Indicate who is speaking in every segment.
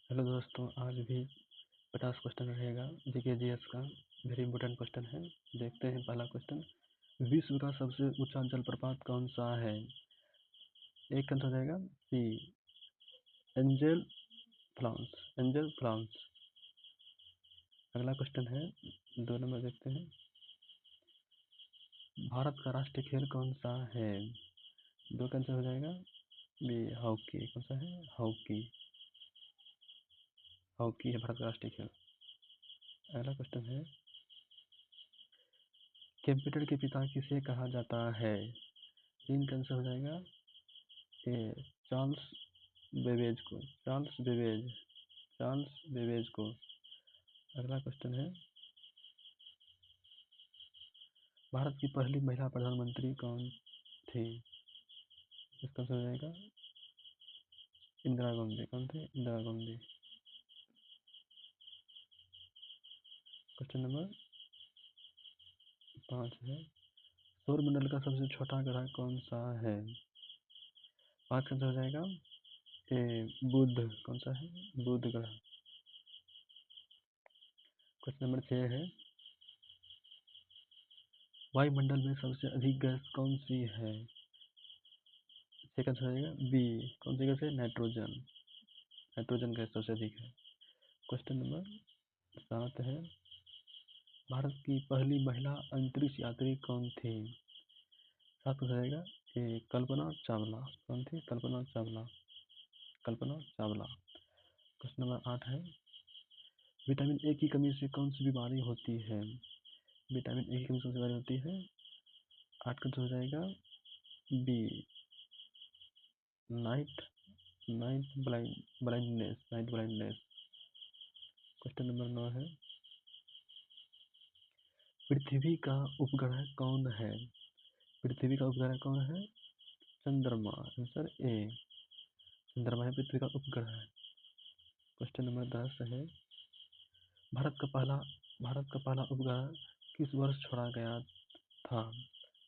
Speaker 1: Hello दोस्तों, आज भी 50 क्वेश्चन रहेगा जीके जीएस का। वेरी इंपॉर्टेंट क्वेश्चन है। देखते हैं पहला क्वेश्चन। विश्व का सबसे ऊंचा जलप्रपात कौन सा है? एक आंसर हो जाएगा सी, एंजल फ्लांस। एंजल फ्लांस। अगला क्वेश्चन है, 2 नंबर देखते हैं। भारत का राष्ट्रीय खेल कौन सा है? दो का आंसर हो जाएगा बी, हॉकी। कौन सा है? हॉकी। हॉकी है भारत का राष्ट्रीय खेल। अगला क्वेश्चन है, कंप्यूटर के पिता किसे कहा जाता है? तीन का आंसर हो जाएगा ए, चार्ल्स बेबेज को। Charles Babbage. चार्ल्स बेबेज को। अगला क्वेश्चन है, भारत की पहली महिला प्रधानमंत्री कौन थी? इसका आंसर हो जाएगा इंदिरा गांधी। कौन थे? इंदिरा गांधी। क्वेश्चन नंबर 5 है, सौरमंडल का सबसे छोटा ग्रह कौन सा है? 5 का आंसर हो जाएगा ए, बुध। कौन सा है? बुध ग्रह। क्वेश्चन नंबर 6 है, वायुमंडल में सबसे अधिक गैस कौन सी है? सेकंड हो जाएगा बी। कौन सी गैस है? नाइट्रोजन। नाइट्रोजन गैस सबसे अधिक है। क्वेश्चन नंबर 7 है, भारत की पहली महिला अंतरिक्ष यात्री कौन थी? 7 हो जाएगा ए, कल्पना चावला। कौन थी? कल्पना चावला। कल्पना चावला। क्वेश्चन नंबर 8 है, विटामिन ए की कमी से कौन सी बीमारी होती है? विटामिन ए की कमी से कौन सी बीमारी होती है? 8 का हो जाएगा B, night night blindness. Night blindness. Question number 9 है, पृथ्वी का उपग्रह कौन है? पृथ्वी का उपग्रह कौन है? चंद्रमा। आंसर ए, चंद्रमा है पृथ्वी का उपग्रह। क्वेश्चन नंबर 10 है, भारत का पहला भारत का पहला उपग्रह किस वर्ष छोड़ा गया था?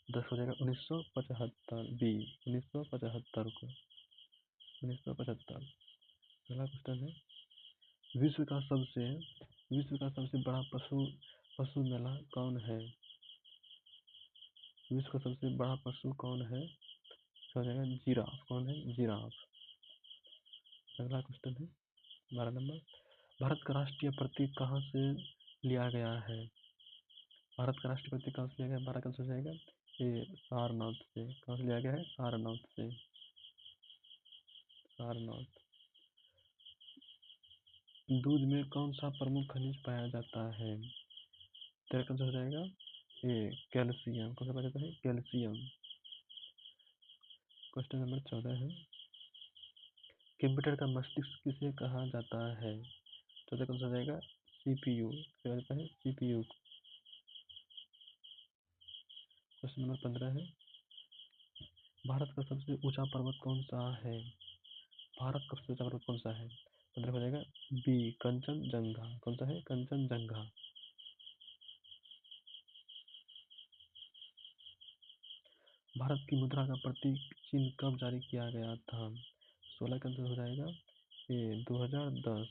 Speaker 1: 10 हो जाएगा 1975। बी, 1975 को। 1975। अगला क्वेश्चन है, विश्व का सबसे बड़ा पशु पशु मेला कौन है? विश्व का सबसे बड़ा पशु कौन है? हो जाएगा जिराफ। कौन है? जिराफ। अगला क्वेश्चन है 12 नंबर, भारत का राष्ट्रीय प्रतीक कहाँ से लिया गया है? भारत का राष्ट्रीय प्रतीक कहाँ से लिया गया? 12 का आंसर हो जाएगा ए, सारनाथ से। कहाँ से लिया गया है? सारनाथ से। सारनाथ। दूध में कौन सा प्रमुख खनिज पाया जाता है? 13 का आंसर हो जाएगा ए, कैल्शियम। कौन सा पाया जाता है? कैल्शियम। क्वेश्चन नंबर 14 है, कंप्यूटर का मस्तिष्क किसे कहा जाता है? 14 का आंसर हो जाएगा सीपीयू। क्या जाता है? सीपीयू। क्वेश्चन नंबर 15 है, भारत का सबसे ऊंचा पर्वत कौन सा है? भारत का सबसे ऊंचा पर्वत कौन सा है? 15 हो जाएगा बी, कंचनजंगा। कौन सा है? कंचनजंगा। भारत की मुद्रा का प्रतीक चिन्ह कब जारी किया गया था? 16 का आंसर हो जाएगा ए, 2010।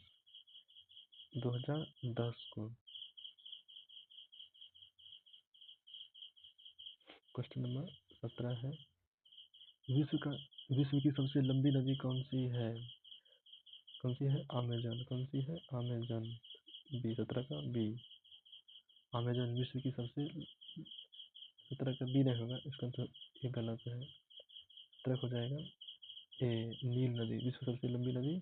Speaker 1: 2010 को। क्वेश्चन नंबर 17 है, विश्व का विश्व की सबसे लंबी नदी कौन सी है? कौन सी है? अमेजन। कौन सी है? अमेजन। बी, 17 का बी। अमेजन विश्व की सबसे 17 का बी नहीं होगा, इसका आंसर ये गलत है। 17 हो जाएगा ए, नील नदी। विश्व की सबसे लंबी नदी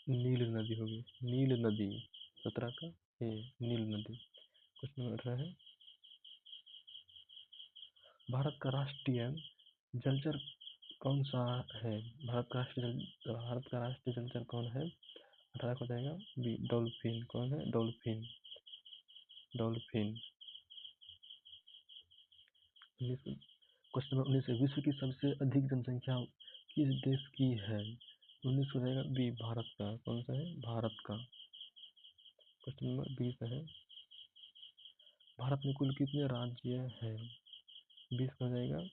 Speaker 1: नील नदी होगी। नील नदी। 17 का ए, नील नदी। क्वेश्चन नंबर 18 है, भारत का राष्ट्रीय जलचर कौन सा है? भारत का राष्ट्रीय जलचर कौन है? 18 हो जाएगा बी, डॉल्फिन। कौन है? डॉल्फिन। डॉल्फिन। क्वेश्चन नंबर 19 है, विश्व की सबसे अधिक जनसंख्या किस देश की है? 19 हो जाएगा बी, भारत का। कौन सा है? भारत का। क्वेश्चन नंबर 20 है, भारत में कुल कितने राज्य हैं? 20 हो जाएगा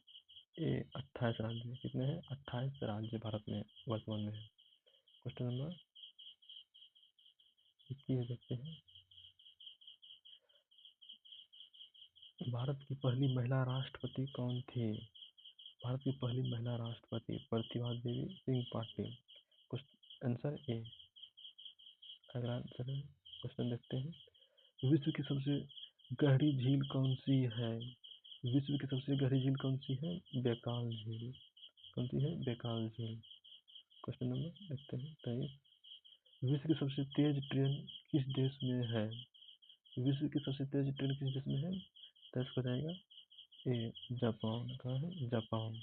Speaker 1: ए, 28 राज्य। कितने हैं? 28 राज्य भारत में वर्तमान में है। क्वेश्चन नंबर 21 देखते हैं। भारत की पहली महिला राष्ट्रपति कौन थी? भारत की पहली महिला राष्ट्रपति प्रतिभा देवी सिंह पाटिल। Answer A. अगला आंसर क्वेश्चन देखते हैं। विश्व की सबसे गहरी झील कौन सी है? विश्व की सबसे गहरी झील कौन सी है? बैकाल झील। कौन सी है? बैकाल झील। क्वेश्चन नंबर देखते हैं 23। विश्व की सबसे तेज ट्रेन किस देश में है? विश्व की सबसे तेज ट्रेन किस देश में है? तो इसका जाएगा ए जापान। कहाँ है? जापान।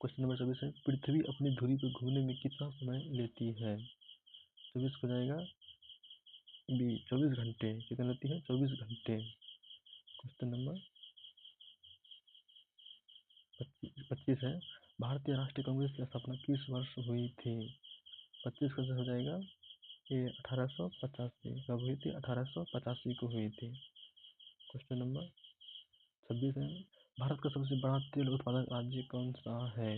Speaker 1: क्वेश्चन नंबर 24 है। पृथ्वी अपनी धुरी पर घूमने में कितना समय लेती है? 24 को जाएगा बी 24 घंटे। कितना लेती है? 24 घंटे। क्वेश्चन नंबर 25 है। भारतीय राष्ट्रीय कांग्रेस की स्थापना किस वर्ष हुई थी? 25 का हो जाएगा ये 1885। कब हुई थी? 1885 को हुई थी। क्वेश्चन नंबर 26 है। भारत का सबसे बड़ा तेल उत्पादक राज्य कौन सा है?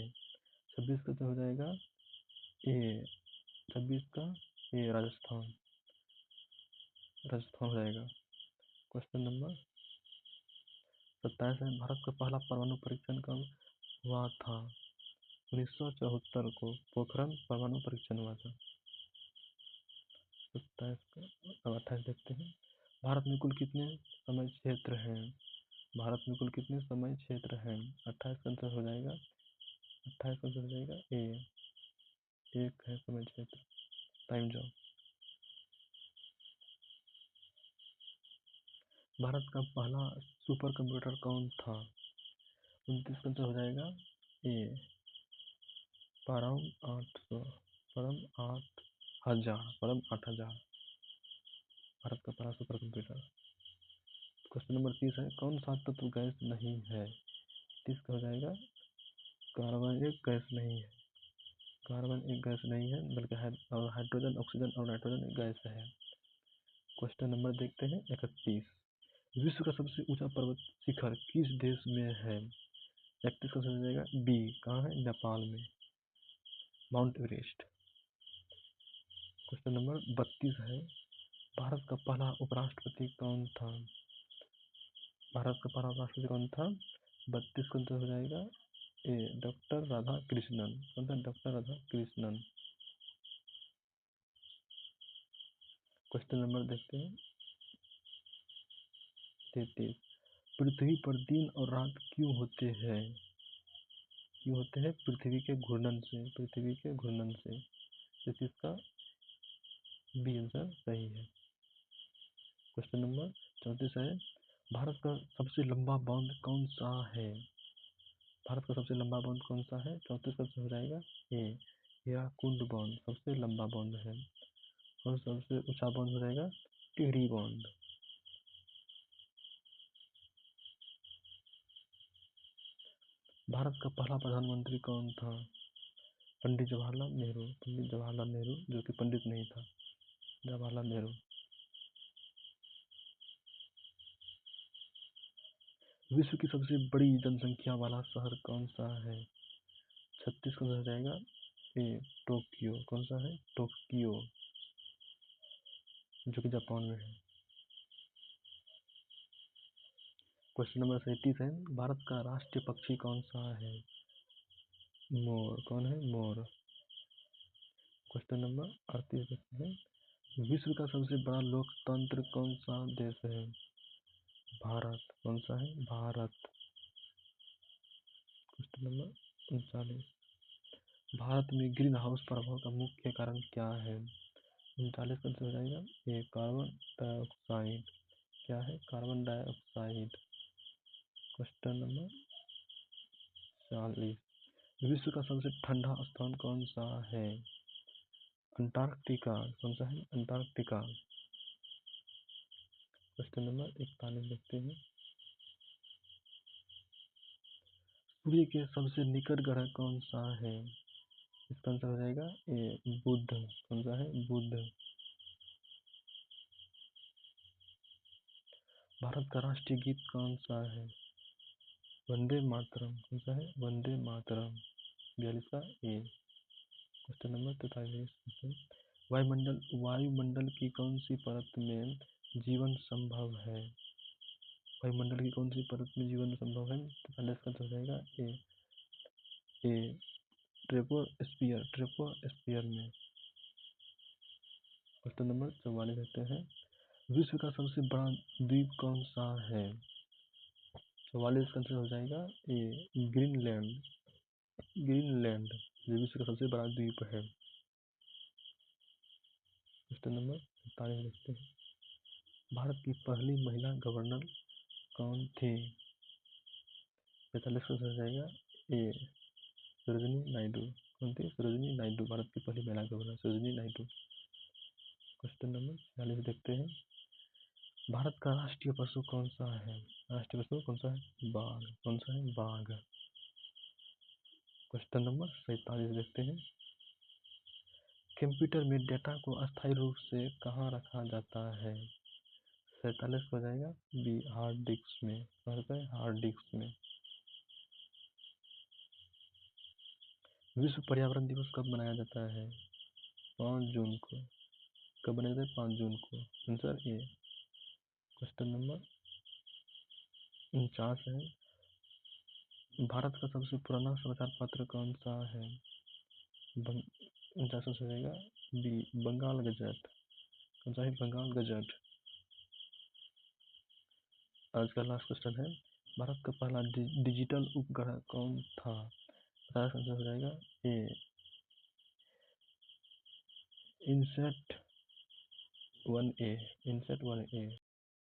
Speaker 1: 26 का हो जाएगा ए 26 का ए राजस्थान। राजस्थान हो जाएगा। क्वेश्चन नंबर 27 है। भारत का पहला परमाणु परीक्षण कब हुआ था? 1974 को पोखरण परमाणु परीक्षण हुआ था। 27 का। अब 28 देखते हैं। भारत में कुल कितने समय क्षेत्र हैं? भारत में कुल कितने समय क्षेत्र हैं? 28 का आंसर हो जाएगा 28 का आंसर हो जाएगा ए 1 है समय क्षेत्र। टाइम जाओ। भारत का पहला सुपर कंप्यूटर कौन था? 29 का आंसर हो जाएगा ए परम 800 परम 8000। भारत का पहला सुपर कंप्यूटर। क्वेश्चन नंबर 30 है। कौन सा तत्व गैस नहीं है? 30 का हो जाएगा कार्बन एक गैस नहीं है। कार्बन एक गैस नहीं है बल्कि हाइड्रोजन ऑक्सीजन और नाइट्रोजन एक गैस है। क्वेश्चन नंबर देखते हैं 31। विश्व का सबसे ऊंचा पर्वत शिखर किस देश में है? 31 का हो जाएगा बी। कहाँ है? नेपाल में। Mount Everest. क्वेश्चन नंबर 32 है। भारत का पहला उपराष्ट्रपति कौन था? भारत का पहला उपराष्ट्रपति कौन था? 32 का आंसर हो जाएगा ए डॉक्टर राधा कृष्णन। कौन था? Doctor Radha Krishnan. Question number देखते हैं 33। पृथ्वी पर दिन और रात क्यों होते हैं? क्यों होते हैं? पृथ्वी के घूर्णन से। पृथ्वी के घूर्णन से। इस इसका बी आंसर सही है। क्वेश्चन नंबर 34 है। भारत का सबसे लंबा बांध कौन सा है? भारत का सबसे लंबा बांध कौन सा है? 34 का हो जाएगा ए हीराकुंड बांध सबसे लंबा बांध है। और सबसे ऊंचा बांध हो जाएगा टिहरी बांध। भारत का पहला प्रधानमंत्री कौन था? पंडित जवाहरलाल नेहरू। पंडित जवाहरलाल नेहरू जो कि पंडित नहीं था। जवाहरलाल नेहरू। विश्व की सबसे बड़ी जनसंख्या वाला शहर कौन सा है? 36 का हो जाएगा ए टोक्यो। कौन सा है? टोक्यो जो कि जापान में है। क्वेश्चन नंबर 37 है। भारत का राष्ट्रीय पक्षी कौन सा है? मोर। कौन है? मोर। क्वेश्चन नंबर 38 है। विश्व का सबसे बड़ा लोकतंत्र कौन सा देश है? भारत। कौन सा है? भारत। Question number 39। भारत में ग्रीन हाउस प्रभाव का मुख्य कारण क्या है? 39 का हो जाएगा ये कार्बन डाइऑक्साइड। क्या है? Carbon dioxide. Question number 40। विश्व का सबसे ठंडा स्थान कौन सा है? अंटार्कटिका। कौन सा है? अंटार्कटिका। क्वेश्चन नंबर 41 देखते हैं। सूर्य के सबसे निकट ग्रह कौन सा है? इसका आंसर हो जाएगा ए बुध। कौन सा है? बुध। भारत का राष्ट्रीय गीत कौन सा है? वंदे मातरम कौन सा है? वंदे मातरम 42 का ए। क्वेश्चन नंबर 43 वायुमंडल की कौन सी परत में जीवन संभव है? वायुमंडल की कौन सी परत में जीवन संभव है? 43 का हो जाएगा ए ट्रोपोस्फियर में। क्वेश्चन नंबर 44 देखते हैं, विश्व का सबसे बड़ा द्वीप कौन सा है? 44 का आंसर हो जाएगा ए ग्रीनलैंड। ये विश्व का सबसे बड़ा द्वीप है। क्वेश्चन नंबर 47 देखते हैं, भारत की पहली महिला गवर्नर कौन थी? 45 का हो जाएगा ए सरोजिनी नायडू। कौन थी? सरोजिनी नायडू, भारत की पहली महिला governor Sarojini Naidu. Question number 46 देखते हैं, भारत का राष्ट्रीय पशु कौन सा है? राष्ट्रीय पशु कौन सा है? बाघ। कौन सा है? बाघ। क्वेश्चन नंबर 47 देखते हैं, कंप्यूटर में डेटा को अस्थायी रूप से कहाँ रखा जाता है? 47 हो जाएगा बी हार्ड डिस्क में। हार्ड डिस्क में। विश्व पर्यावरण दिवस कब मनाया जाता है? 5 जून को। कब मनाया जाता है? 5 जून को। Answer A. क्वेश्चन नंबर 49 है, भारत का सबसे पुराना समाचार पत्र कौन सा है? 49 हो जाएगा बी बंगाल गजट। कौन सा है? बंगाल गजट। आज का लास्ट क्वेश्चन है, भारत का पहला डिजिटल उपग्रह कौन था? आंसर हो जाएगा ए इनसेट 1A।